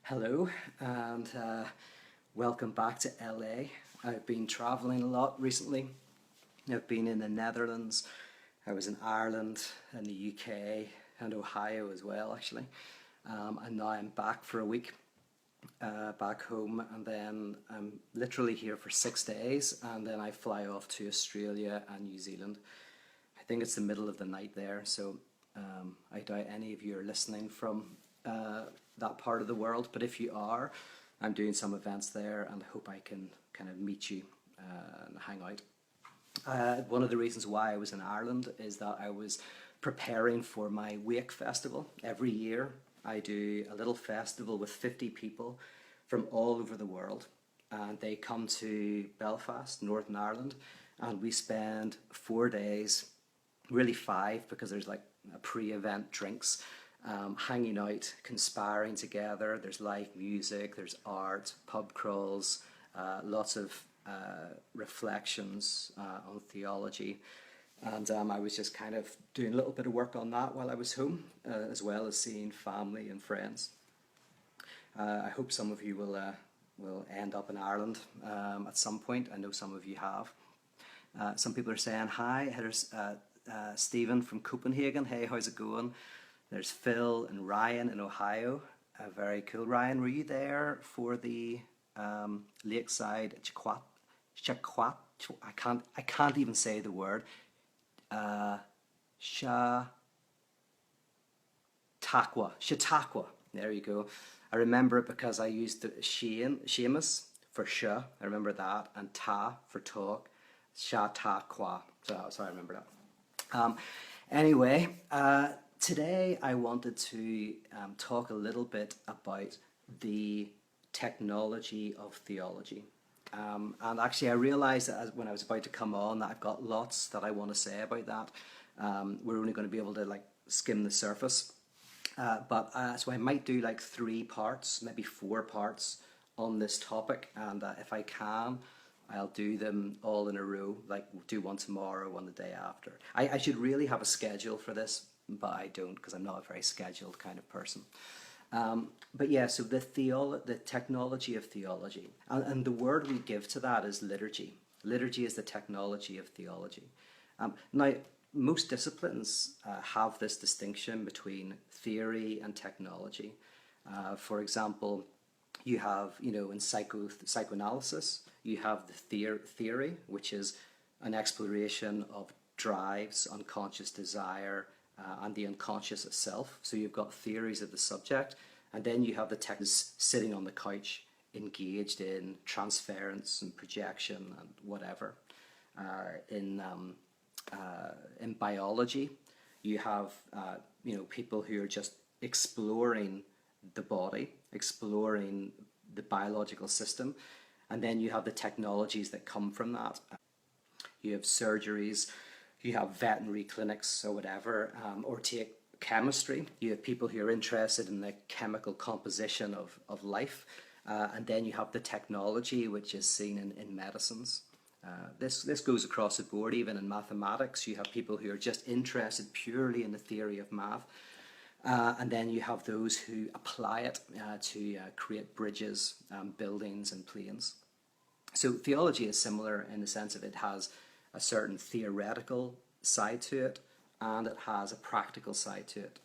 Hello, and welcome back to LA. I've been traveling a lot recently. I've been in the Netherlands, I was in Ireland, and the UK, and Ohio as well, actually. And now I'm back for a week, back home, and then I'm literally here for 6 days, and then I fly off to Australia and New Zealand. I think it's the middle of the night there, so I doubt any of you are listening from that part of the world, but if you are, I'm doing some events there and I hope I can kind of meet you and hang out. One of the reasons why I was in Ireland is that I was preparing for my Wake Festival. Every year I do a little festival with 50 people from all over the world, and they come to Belfast, Northern Ireland, and we spend 4 days, really five, because there's like a pre-event drinks, hanging out, conspiring together. There's live music, there's art, pub crawls, lots of reflections on theology. And I was just kind of doing a little bit of work on that while I was home, as well as seeing family and friends. I hope some of you will end up in Ireland at some point. I know some of you have. Some people are saying hi. There's Stephen from Copenhagen. Hey, how's it going? There's Phil and Ryan in Ohio. Very cool. Ryan, were you there for the Lakeside Chaquat? I can't even say the word. Chautauqua. There you go. I remember it because I used the Seamus for sha. I remember that, and ta for talk. Chautauqua. So I remember that. Anyway, today I wanted to talk a little bit about the technology of theology. And actually I realised that when I was about to come on that I've got lots that I want to say about that. We're only going to be able to like skim the surface. So I might do like 3 parts, maybe 4 parts on this topic. And if I can, I'll do them all in a row, like do one tomorrow, one the day after. I should really have a schedule for this, but I don't, because I'm not a very scheduled kind of person. But yeah, so the technology of theology, and the word we give to that is liturgy. Liturgy is the technology of theology. Now, most disciplines have this distinction between theory and technology. For example, you have, in psychoanalysis, you have the theory, which is an exploration of drives, unconscious desire, and the unconscious itself. So you've got theories of the subject, and then you have the techs sitting on the couch, engaged in transference and projection and whatever. In biology, you have people who are just exploring the body, exploring the biological system, and then you have the technologies that come from that. You have surgeries, you have veterinary clinics or whatever, or take chemistry. You have people who are interested in the chemical composition of life, and then you have the technology, which is seen in medicines. This goes across the board. Even in mathematics, you have people who are just interested purely in the theory of math. And then you have those who apply it to create bridges, buildings and planes. So theology is similar in the sense of it has a certain theoretical side to it, and it has a practical side to it.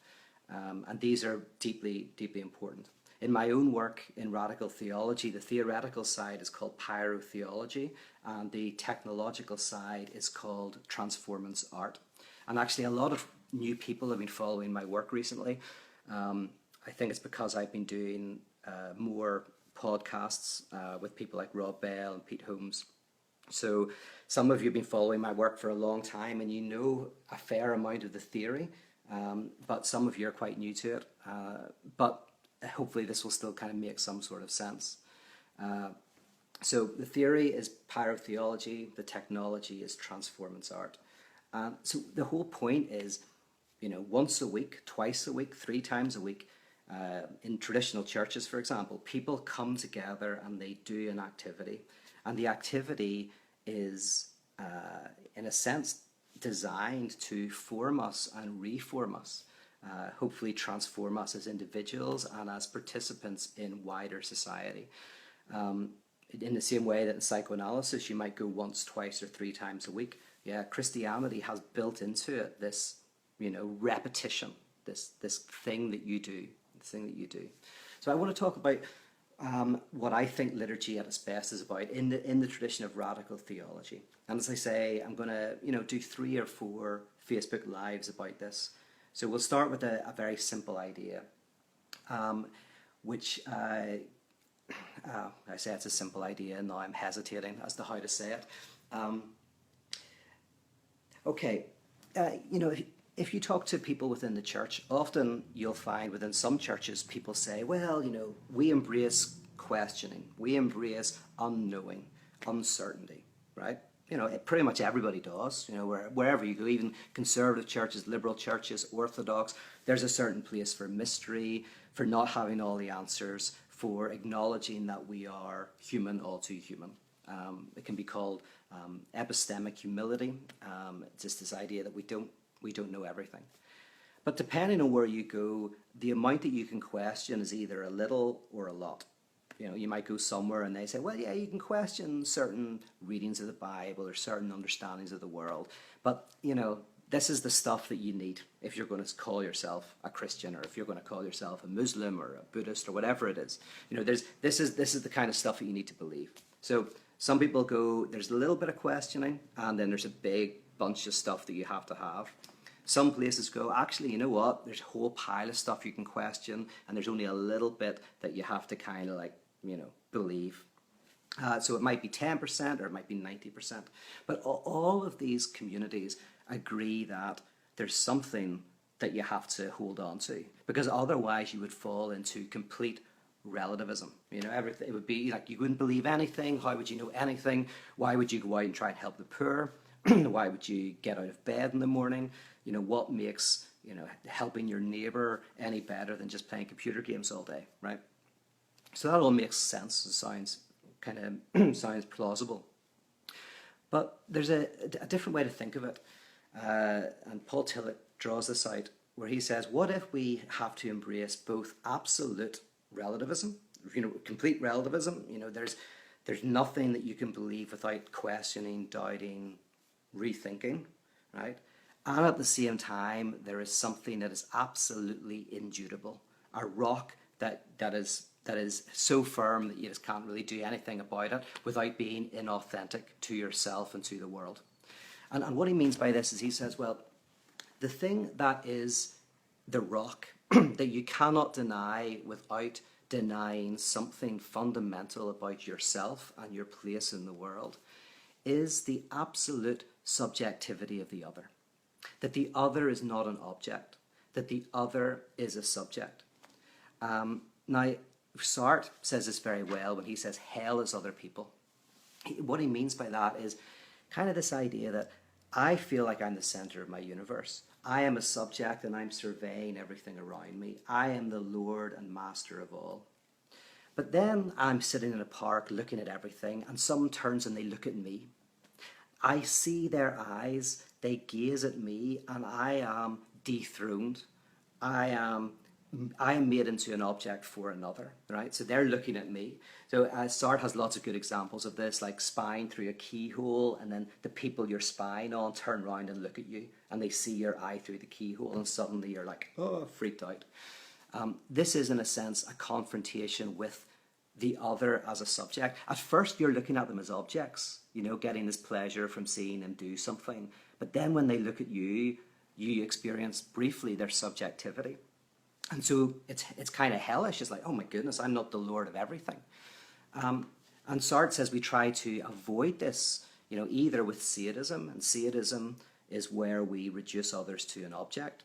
And these are deeply, deeply important. In my own work in radical theology, the theoretical side is called Pyro-theology, and the technological side is called transformance art. And actually a lot of new people have been following my work recently. I think it's because I've been doing more podcasts with people like Rob Bell and Pete Holmes. So some of you have been following my work for a long time and you know a fair amount of the theory, but some of you are quite new to it. But hopefully this will still kind of make some sort of sense. So the theory is pyro-theology, the technology is transformance art. So the whole point is, once a week, twice a week, 3 times a week, in traditional churches, for example, people come together and they do an activity. And the activity is, in a sense, designed to form us and reform us. hopefully transform us as individuals and as participants in wider society. In the same way that in psychoanalysis you might go once, twice, or 3 times a week, yeah, Christianity has built into it this, repetition, this thing that you do, So I want to talk about what I think liturgy at its best is about in the tradition of radical theology. And as I say, I'm going to do 3 or 4 Facebook Lives about this. So we'll start with a very simple idea, which I say it's a simple idea, and now I'm hesitating as to how to say it. If you talk to people within the church, often you'll find within some churches people say, well, we embrace questioning, we embrace unknowing, uncertainty, right? Pretty much everybody does, wherever you go, even conservative churches, liberal churches, Orthodox, there's a certain place for mystery, for not having all the answers, for acknowledging that we are human, all too human. It can be called epistemic humility. It's just this idea that we don't know everything. But depending on where you go, the amount that you can question is either a little or a lot. You might go somewhere and they say, well, yeah, you can question certain readings of the Bible or certain understandings of the world. But, this is the stuff that you need if you're going to call yourself a Christian, or if you're going to call yourself a Muslim or a Buddhist or whatever it is. This is the kind of stuff that you need to believe. So some people go, there's a little bit of questioning, and then there's a big bunch of stuff that you have to have. Some places go, actually, you know what? There's a whole pile of stuff you can question, and there's only a little bit that you have to kind of believe. So it might be 10% or it might be 90%. But all of these communities agree that there's something that you have to hold on to, because otherwise you would fall into complete relativism. Everything, it would be like you wouldn't believe anything. How would you know anything? Why would you go out and try and help the poor? Why would you get out of bed in the morning? What makes helping your neighbor any better than just playing computer games all day, right? So that all makes sense. It sounds plausible. But there's a different way to think of it. And Paul Tillich draws this out, where he says, what if we have to embrace both absolute relativism, complete relativism? There's nothing that you can believe without questioning, doubting, rethinking, right? And at the same time, there is something that is absolutely indubitable, a rock that is so firm that you just can't really do anything about it without being inauthentic to yourself and to the world. And what he means by this is he says, well, the thing that is the rock that you cannot deny without denying something fundamental about yourself and your place in the world is the absolute subjectivity of the other. That the other is not an object, that the other is a subject. Now, Sartre says this very well when he says hell is other people. What he means by that is kind of this idea that I feel like I'm the center of my universe. I am a subject and I'm surveying everything around me. I am the Lord and master of all. But then I'm sitting in a park looking at everything, and someone turns and they look at me. I see their eyes, they gaze at me, and I am dethroned. I am made into an object for another, right? So they're looking at me. So Sartre has lots of good examples of this, like spying through a keyhole, and then the people you're spying on turn around and look at you, and they see your eye through the keyhole, and suddenly you're like, oh, freaked out. This is, in a sense, a confrontation with the other as a subject. At first, you're looking at them as objects, getting this pleasure from seeing them do something. But then when they look at you, you experience briefly their subjectivity. And so it's kind of hellish. It's like, oh my goodness, I'm not the Lord of everything. And Sartre says we try to avoid this, either with sadism, and sadism is where we reduce others to an object,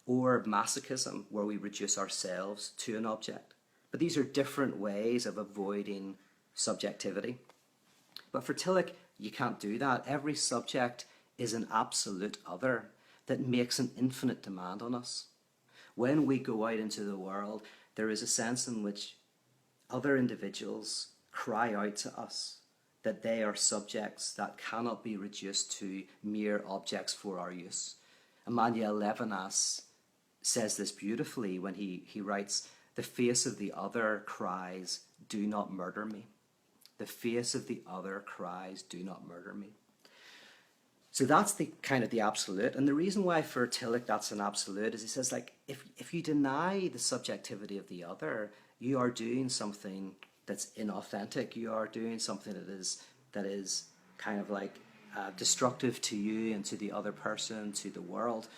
or masochism, where we reduce ourselves to an object. But these are different ways of avoiding subjectivity. But for Tillich, you can't do that. Every subject is an absolute other that makes an infinite demand on us. When we go out into the world, there is a sense in which other individuals cry out to us that they are subjects that cannot be reduced to mere objects for our use. Emmanuel Levinas says this beautifully when he writes, "The face of the other cries, 'Do not murder me.' The face of the other cries, 'Do not murder me.'" So that's the kind of the absolute. And the reason why for Tillich that's an absolute is he says, like, if you deny the subjectivity of the other, you are doing something that's inauthentic. You are doing something that is kind of like destructive to you and to the other person, to the world.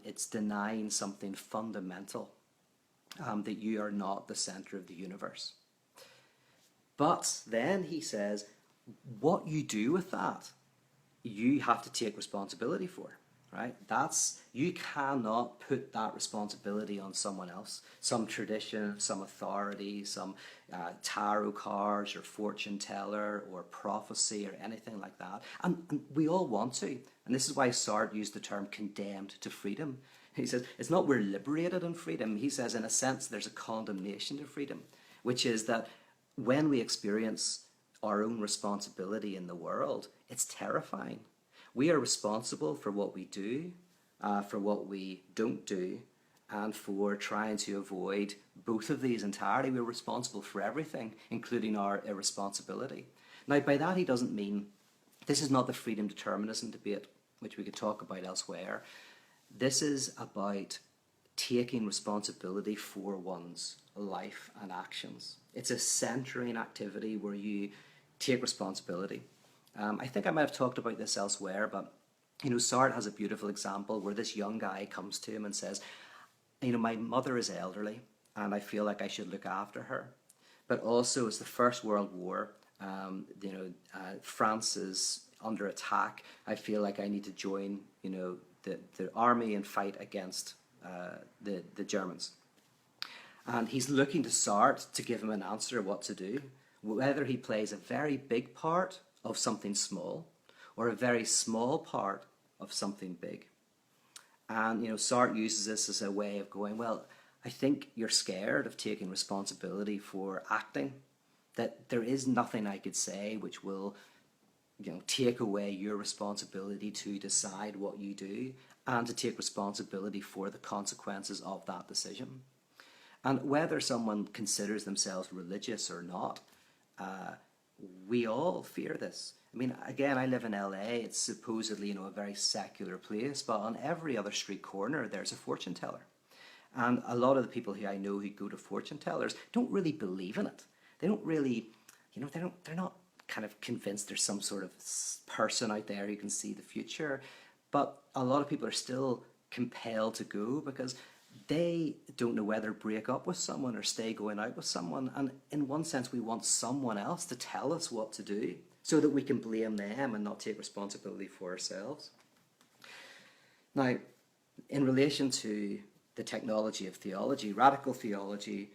It's denying something fundamental, that you are not the center of the universe. But then he says, what you do with that, you have to take responsibility for, right? You cannot put that responsibility on someone else, some tradition, some authority, some tarot cards or fortune teller or prophecy or anything like that. And we all want to. And this is why Sartre used the term condemned to freedom. He says, it's not we're liberated in freedom. He says, in a sense, there's a condemnation to freedom, which is that when we experience our own responsibility in the world, it's terrifying. We are responsible for what we do, for what we don't do, and for trying to avoid both of these entirely. We're responsible for everything, including our irresponsibility. Now, by that he doesn't mean, this is not the freedom determinism debate, which we could talk about elsewhere. This is about taking responsibility for one's life and actions. It's a centering activity where you take responsibility. I think I might have talked about this elsewhere, but Sartre has a beautiful example where this young guy comes to him and says, my mother is elderly and I feel like I should look after her. But also, it's the First World War. France is under attack. I feel like I need to join, the army and fight against the Germans. And he's looking to Sartre to give him an answer of what to do, whether he plays a very big part of something small or a very small part of something big. And, Sartre uses this as a way of going, well, I think you're scared of taking responsibility for acting, that there is nothing I could say which will, take away your responsibility to decide what you do and to take responsibility for the consequences of that decision. And whether someone considers themselves religious or not, we all fear this. I mean, again, I live in LA. It's supposedly, a very secular place, but on every other street corner, there's a fortune teller. And a lot of the people who I know who go to fortune tellers don't really believe in it. They don't really, they're not kind of convinced there's some sort of person out there who can see the future. But a lot of people are still compelled to go because they don't know whether to break up with someone or stay going out with someone. And in one sense, we want someone else to tell us what to do so that we can blame them and not take responsibility for ourselves. Now, in relation to the technology of theology, radical theology,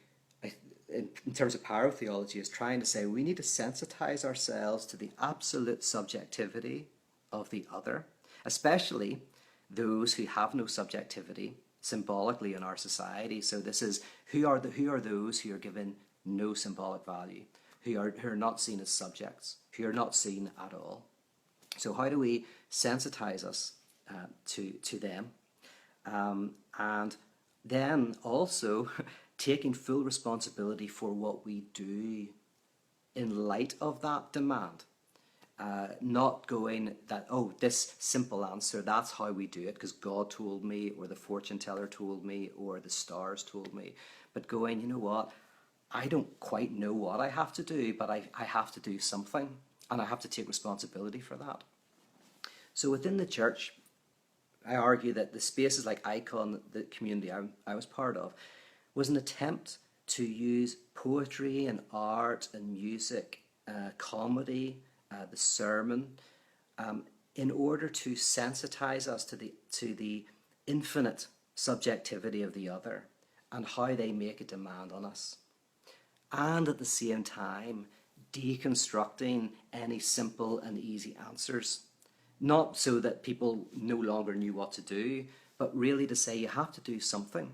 in terms of pyro-theology, is trying to say we need to sensitize ourselves to the absolute subjectivity of the other, especially those who have no subjectivity symbolically in our society. So this is who are those who are given no symbolic value, who are not seen as subjects, who are not seen at all. So how do we sensitize us to them? And then also taking full responsibility for what we do in light of that demand. Not going that, this simple answer, that's how we do it because God told me, or the fortune teller told me, or the stars told me. But going, you know what, I don't quite know what I have to do, but I have to do something, and I have to take responsibility for that. So within the church, I argue that the spaces like Icon, the community I was part of, was an attempt to use poetry and art and music, comedy, the sermon, in order to sensitize us to the infinite subjectivity of the other and how they make a demand on us. And at the same time, deconstructing any simple and easy answers. Not so that people no longer knew what to do, but really to say you have to do something.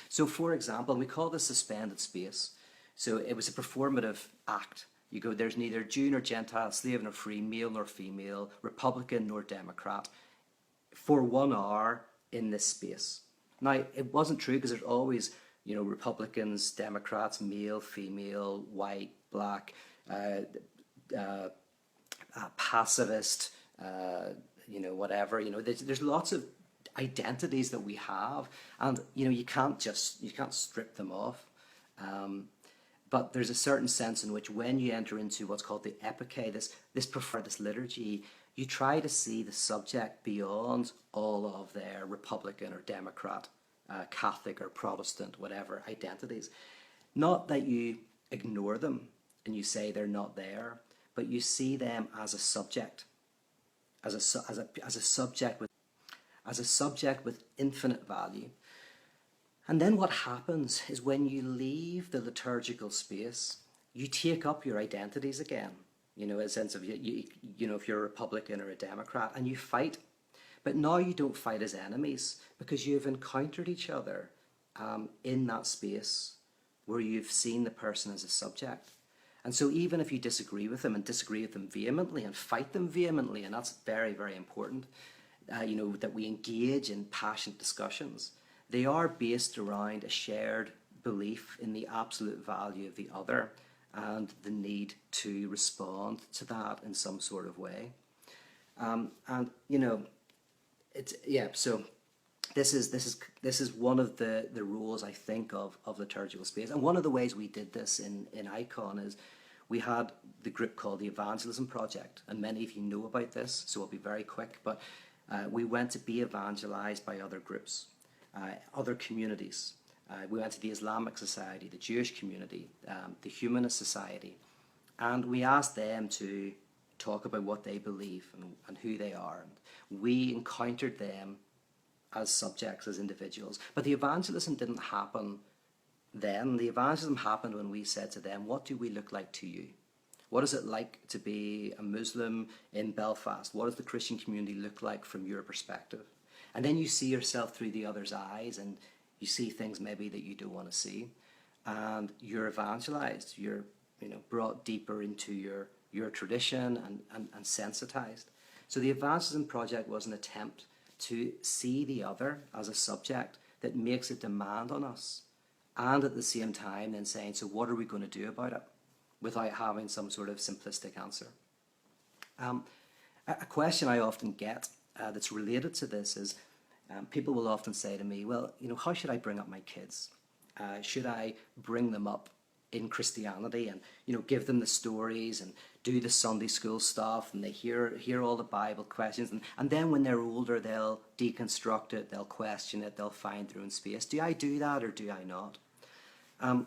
So, for example, we call this suspended space. So it was a performative act. You go, there's neither Jew nor Gentile, slave nor free, male nor female, Republican nor Democrat, for 1 hour in this space. Now, it wasn't true because there's always, Republicans, Democrats, male, female, white, black, uh, uh, pacifist, whatever. There's lots of identities that we have, and you can't strip them off. But there's a certain sense in which when you enter into what's called the epiche, this liturgy, you try to see the subject beyond all of their Republican or Democrat, Catholic or Protestant, whatever identities. Not that you ignore them and you say they're not there, but you see them as a subject, as a subject with infinite value. And then what happens is when you leave the liturgical space, you take up your identities again. In a sense of, if you're a Republican or a Democrat, and you fight. But now you don't fight as enemies because you've encountered each other in that space where you've seen the person as a subject. And so even if you disagree with them and disagree with them vehemently and fight them vehemently, and that's very, very important, that we engage in passionate discussions, they are based around a shared belief in the absolute value of the other and the need to respond to that in some sort of way. So this is one of the rules, I think, of liturgical space. And one of the ways we did this in Icon is we had the group called the Evangelism Project, and many of you know about this, so I'll be very quick, but we went to be evangelized by other groups, other communities. We went to the Islamic Society, the Jewish community, the Humanist Society, and we asked them to talk about what they believe and who they are. And we encountered them as subjects, as individuals. But the evangelism didn't happen then. The evangelism happened when we said to them, what do we look like to you? What is it like to be a Muslim in Belfast? What does the Christian community look like from your perspective? And then you see yourself through the other's eyes, and you see things maybe that you don't want to see. And you're evangelized. You're brought deeper into your tradition and sensitized. So the Evangelism Project was an attempt to see the other as a subject that makes a demand on us, and at the same time then saying, so what are we going to do about it, without having some sort of simplistic answer. A question I often get that's related to this is, people will often say to me, well, how should I bring up my kids? Should I bring them up in Christianity and give them the stories and do the Sunday school stuff, and they hear all the Bible questions, and then when they're older they'll deconstruct it, they'll question it, they'll find their own space. Do I do that or do I not? And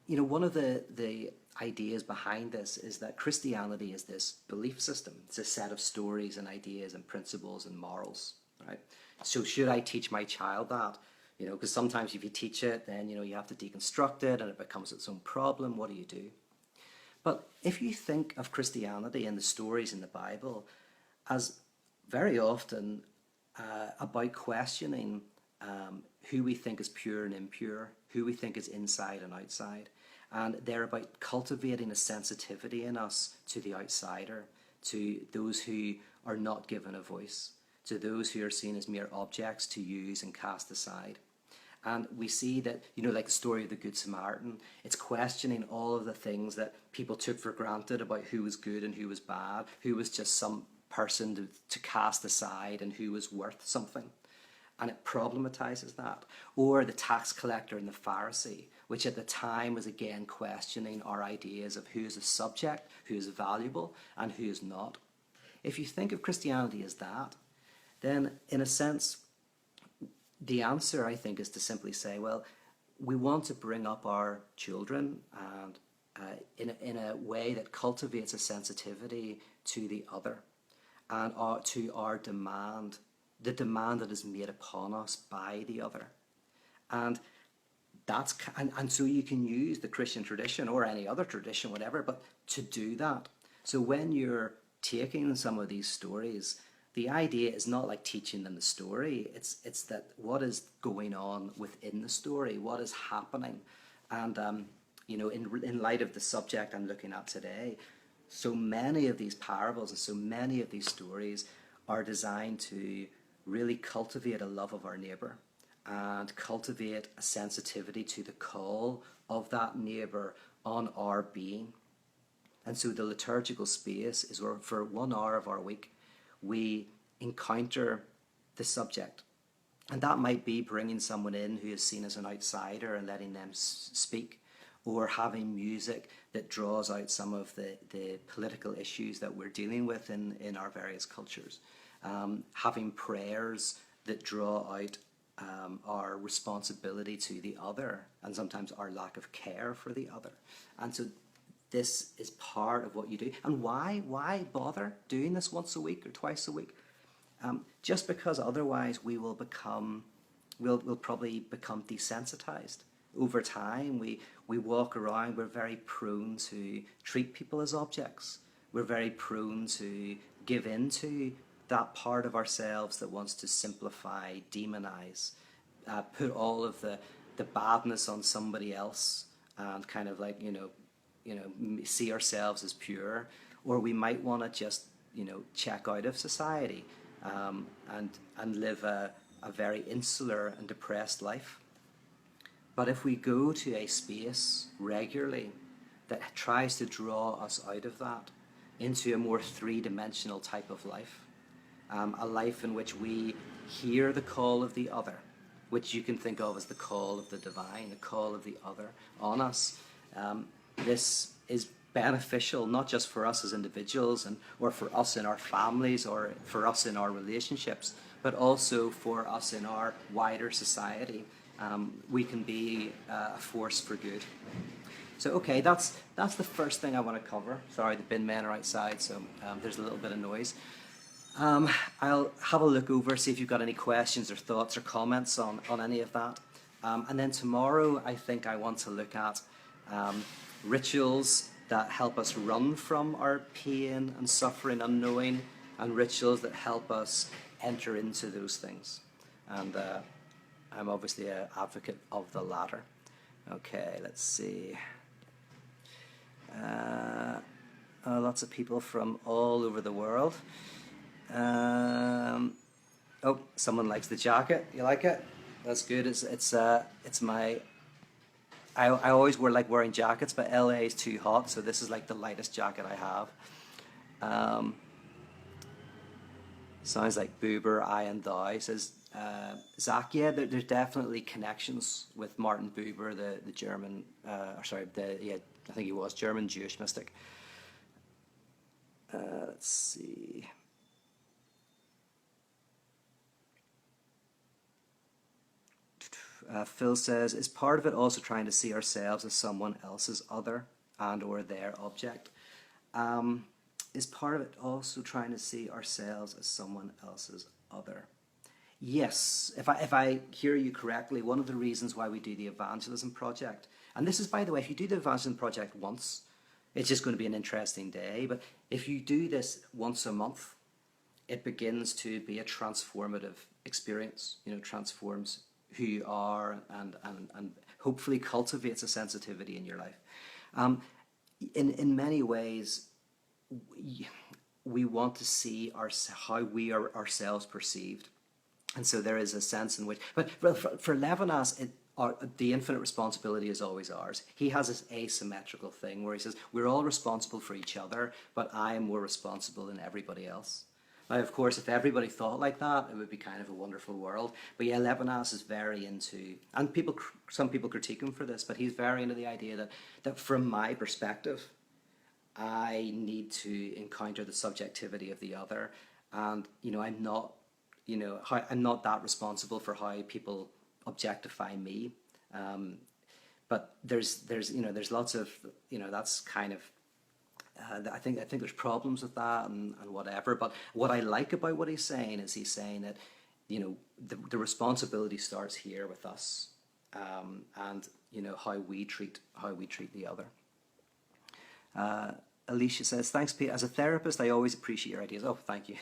one of the ideas behind this is that Christianity is this belief system. It's a set of stories and ideas and principles and morals, right? So should I teach my child that? Because sometimes if you teach it, then you have to deconstruct it and it becomes its own problem. What do you do? But if you think of Christianity and the stories in the Bible as very often about questioning who we think is pure and impure, who we think is inside and outside, and they're about cultivating a sensitivity in us to the outsider, to those who are not given a voice, to those who are seen as mere objects to use and cast aside. And we see that, like the story of the Good Samaritan, it's questioning all of the things that people took for granted about who was good and who was bad, who was just some person to cast aside and who was worth something. And it problematizes that. Or the tax collector and the Pharisee, which at the time was again questioning our ideas of who is a subject, who is valuable, and who is not. If you think of Christianity as that, then in a sense, the answer, I think, is to simply say, well, we want to bring up our children and in a way that cultivates a sensitivity to the other and to our demand, the demand that is made upon us by the other. And so you can use the Christian tradition or any other tradition, whatever, but to do that. So when you're taking some of these stories, the idea is not like teaching them the story. It's that what is going on within the story, what is happening. And, in light of the subject I'm looking at today, so many of these parables and so many of these stories are designed to really cultivate a love of our neighbour and cultivate a sensitivity to the call of that neighbour on our being. And so the liturgical space is where for 1 hour of our week we encounter the subject. And that might be bringing someone in who is seen as an outsider and letting them speak, or having music that draws out some of the political issues that we're dealing with in our various cultures. Having prayers that draw out our responsibility to the other, and sometimes our lack of care for the other. And so this is part of what you do. And why bother doing this once a week or twice a week? Just because otherwise we'll probably become desensitized. Over time, we walk around, we're very prone to treat people as objects. We're very prone to give into that part of ourselves that wants to simplify, demonize, put all of the badness on somebody else, and kind of like, see ourselves as pure. Or we might want to just, check out of society and live a very insular and depressed life. But if we go to a space regularly that tries to draw us out of that into a more three-dimensional type of life, a life in which we hear the call of the other, which you can think of as the call of the divine, the call of the other on us, this is beneficial not just for us as individuals or for us in our families or for us in our relationships, but also for us in our wider society. We can be a force for good. So, okay, that's the first thing I want to cover. Sorry, the bin men are outside, so there's a little bit of noise. I'll have a look over, see if you've got any questions or thoughts or comments on any of that. And then tomorrow, I think I want to look at rituals that help us run from our pain and suffering unknowing, and rituals that help us enter into those things. And I'm obviously an advocate of the latter. Okay, let's see. Lots of people from all over the world. Oh, someone likes the jacket. You like it? That's good. It's my. I always like wearing jackets, but LA is too hot, so this is like the lightest jacket I have. Sounds like Buber, I and Thou, says Zach. Yeah, there's definitely connections with Martin Buber, the German, I think he was German Jewish mystic. Let's see. Phil says, is part of it also trying to see ourselves as someone else's other and or their object? Is part of it also trying to see ourselves as someone else's other? Yes, if I hear you correctly, one of the reasons why we do the evangelism project, and this is, by the way, if you do the evangelism project once, it's just going to be an interesting day, but if you do this once a month, it begins to be a transformative experience, transforms who you are and hopefully cultivates a sensitivity in your life. In many ways, we want to see how we are ourselves perceived. And so there is a sense in which, but for Levinas, the infinite responsibility is always ours. He has this asymmetrical thing where he says, we're all responsible for each other, but I am more responsible than everybody else. Now, of course, if everybody thought like that, it would be kind of a wonderful world. But yeah, Levinas is very into, and some people critique him for this, but he's very into the idea that from my perspective, I need to encounter the subjectivity of the other, and I'm not that responsible for how people objectify me. But there's lots of that's kind of. I think there's problems with that and whatever. But what I like about what he's saying is he's saying that the responsibility starts here with us, and how we treat the other. Alicia says, thanks, Pete. As a therapist, I always appreciate your ideas. Oh, thank you.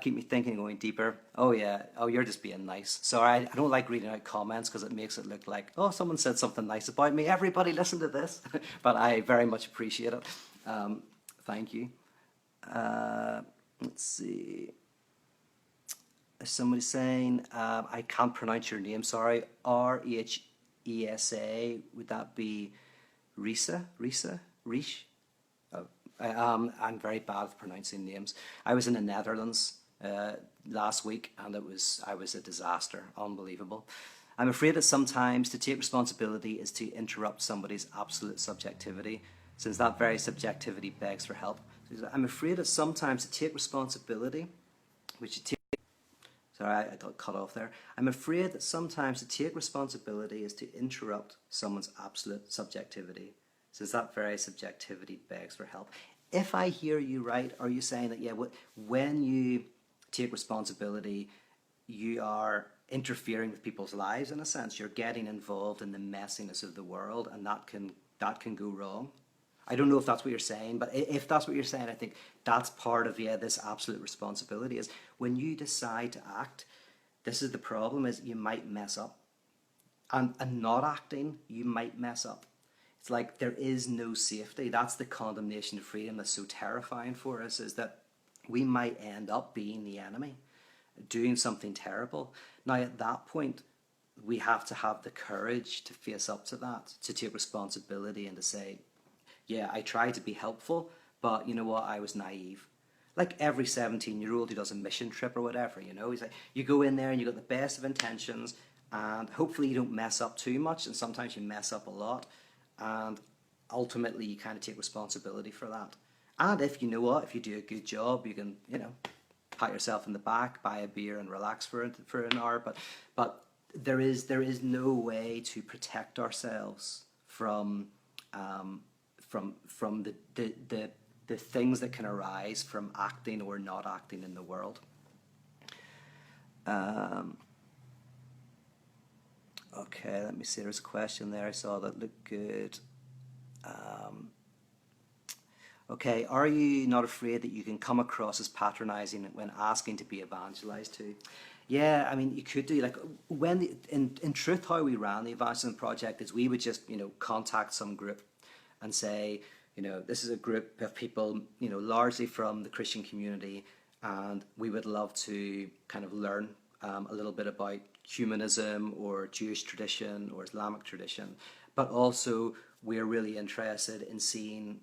Keep me thinking and going deeper. Oh, yeah. Oh, you're just being nice. Sorry, I don't like reading out comments because it makes it look like, oh, someone said something nice about me. Everybody listen to this. But I very much appreciate it. Thank you. Let's see. Somebody saying, I can't pronounce your name, sorry. Rhesa. Would that be Risa? Risa? Rish? I'm very bad at pronouncing names. I was in the Netherlands last week, and I was a disaster. Unbelievable. I'm afraid that sometimes to take responsibility is to interrupt somebody's absolute subjectivity, since that very subjectivity begs for help. I'm afraid that sometimes to take responsibility, which you take. Sorry, I got cut off there. I'm afraid that sometimes to take responsibility is to interrupt someone's absolute subjectivity, since that very subjectivity begs for help. If I hear you right, are you saying that, yeah, when you take responsibility, you are interfering with people's lives in a sense? You're getting involved in the messiness of the world, and that can go wrong. I don't know if that's what you're saying, but if that's what you're saying, I think that's part of, yeah, this absolute responsibility is when you decide to act, this is the problem, is you might mess up. And not acting, you might mess up. It's like there is no safety. That's the condemnation of freedom that's so terrifying for us, is that we might end up being the enemy, doing something terrible. Now, at that point, we have to have the courage to face up to that, to take responsibility and to say, yeah, I tried to be helpful, but you know what, I was naive. Like every 17-year-old who does a mission trip or whatever, he's like, you go in there and you got the best of intentions, and hopefully you don't mess up too much, and sometimes you mess up a lot, and ultimately you kind of take responsibility for that. And if you know what, if you do a good job, you can, pat yourself in the back, buy a beer and relax for an hour, but there is no way to protect ourselves from the things that can arise from acting or not acting in the world. Okay, let me see. There's a question there I saw that looked good. Okay, are you not afraid that you can come across as patronizing when asking to be evangelized to? Yeah, I mean, you could do, like, in truth, how we ran the evangelism project is we would just, contact some group and say, this is a group of people, largely from the Christian community, and we would love to kind of learn a little bit about humanism or Jewish tradition or Islamic tradition, but also we're really interested in seeing,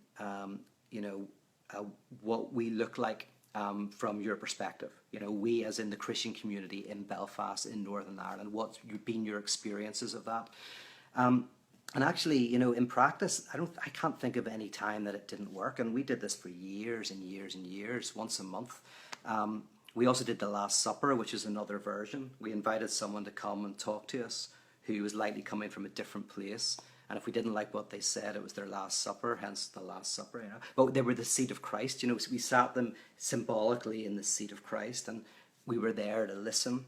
what we look like from your perspective. We as in the Christian community in Belfast, in Northern Ireland, what's been your experiences of that? And actually, in practice, I can't think of any time that it didn't work. And we did this for years and years and years, once a month. We also did the Last Supper, which is another version. We invited someone to come and talk to us who was likely coming from a different place. And if we didn't like what they said, it was their Last Supper, hence the Last Supper. But they were the seat of Christ. So we sat them symbolically in the seat of Christ, and we were there to listen.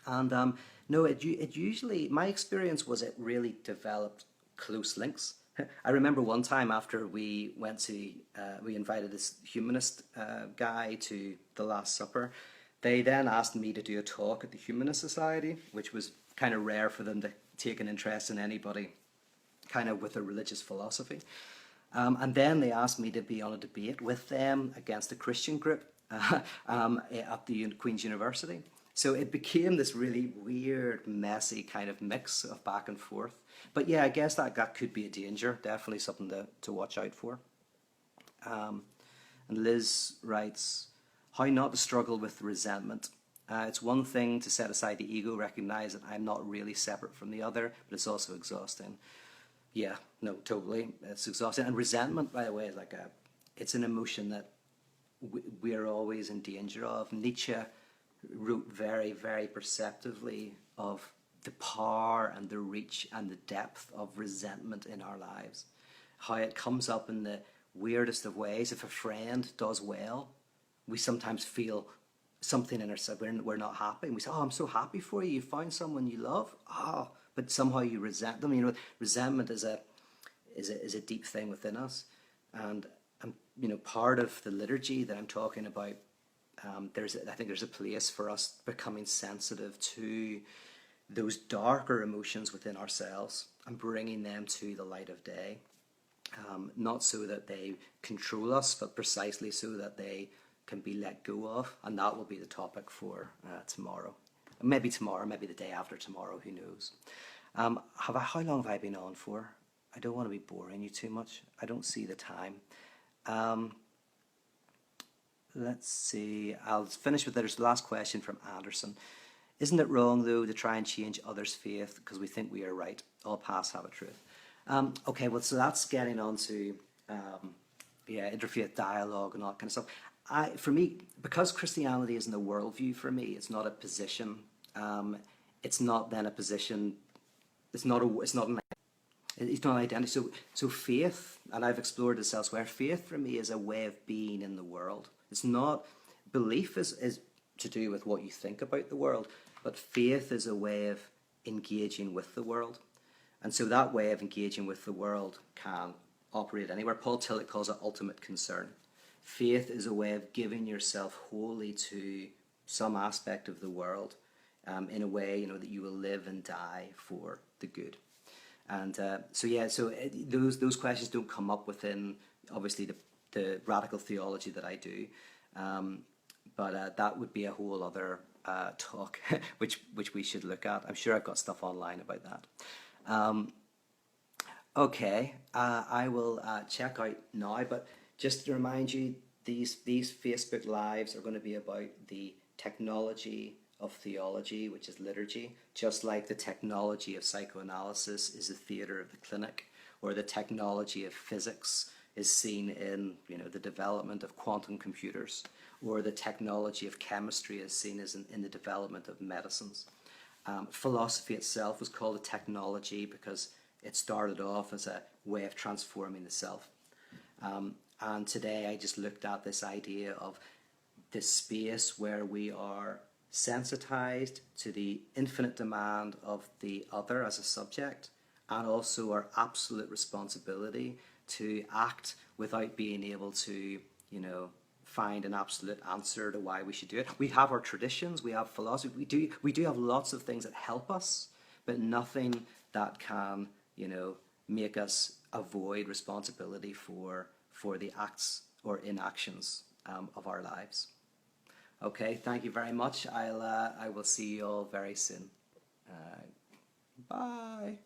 And no, it usually, my experience was it really developed close links. I remember one time after we went to, we invited this humanist guy to the Last Supper. They then asked me to do a talk at the Humanist Society, which was kind of rare for them to take an interest in anybody kind of with a religious philosophy. And then they asked me to be on a debate with them against a Christian group at the Queen's University. So it became this really weird, messy kind of mix of back and forth. But yeah, I guess that could be a danger, definitely something to watch out for. And Liz writes, how not to struggle with resentment. It's one thing to set aside the ego, recognize that I'm not really separate from the other, but it's also exhausting. Yeah, no, totally. It's exhausting. And resentment, by the way, is it's an emotion that we're always in danger of. Nietzsche wrote very, very perceptively of the power and the reach and the depth of resentment in our lives. How it comes up in the weirdest of ways. If a friend does well, we sometimes feel something in ourselves, we're not happy. And we say, oh, I'm so happy for you. You found someone you love. Oh, but somehow you resent them. Resentment is a deep thing within us. And part of the liturgy that I'm talking about, I think there's a place for us becoming sensitive to those darker emotions within ourselves and bringing them to the light of day. Not so that they control us, but precisely so that they can be let go of, and that will be the topic for tomorrow. Maybe tomorrow, maybe the day after tomorrow, who knows. How long have I been on for? I don't want to be boring you too much. I don't see the time. Let's see. I'll finish with there's the last question from Anderson. Isn't it wrong, though, to try and change others' faith because we think we are right? All paths have a truth. Okay, well, so that's getting on to interfaith dialogue and all that kind of stuff. For me, because Christianity isn't a worldview for me, it's not a position. It's not then a position. It's not an identity. So faith, and I've explored this elsewhere. Faith for me is a way of being in the world. It's not belief is to do with what you think about the world, but faith is a way of engaging with the world. And so that way of engaging with the world can operate anywhere. Paul Tillich calls it ultimate concern. Faith is a way of giving yourself wholly to some aspect of the world, in a way, that you will live and die for the good. And those questions don't come up within, obviously, the radical theology that I do, but that would be a whole other talk, which we should look at. I'm sure I've got stuff online about that. Okay, I will check out now, but just to remind you, these Facebook Lives are going to be about the technology of theology, which is liturgy, just like the technology of psychoanalysis is the theatre of the clinic, or the technology of physics is seen in the development of quantum computers, or the technology of chemistry is seen as in the development of medicines. Philosophy itself was called a technology because it started off as a way of transforming the self. And today I just looked at this idea of this space where we are sensitized to the infinite demand of the other as a subject, and also our absolute responsibility to act without being able to, find an absolute answer to why we should do it. We have our traditions, we have philosophy, we do have lots of things that help us, but nothing that can, make us avoid responsibility for the acts or inactions of our lives. Okay, thank you very much. I will see you all very soon. Bye.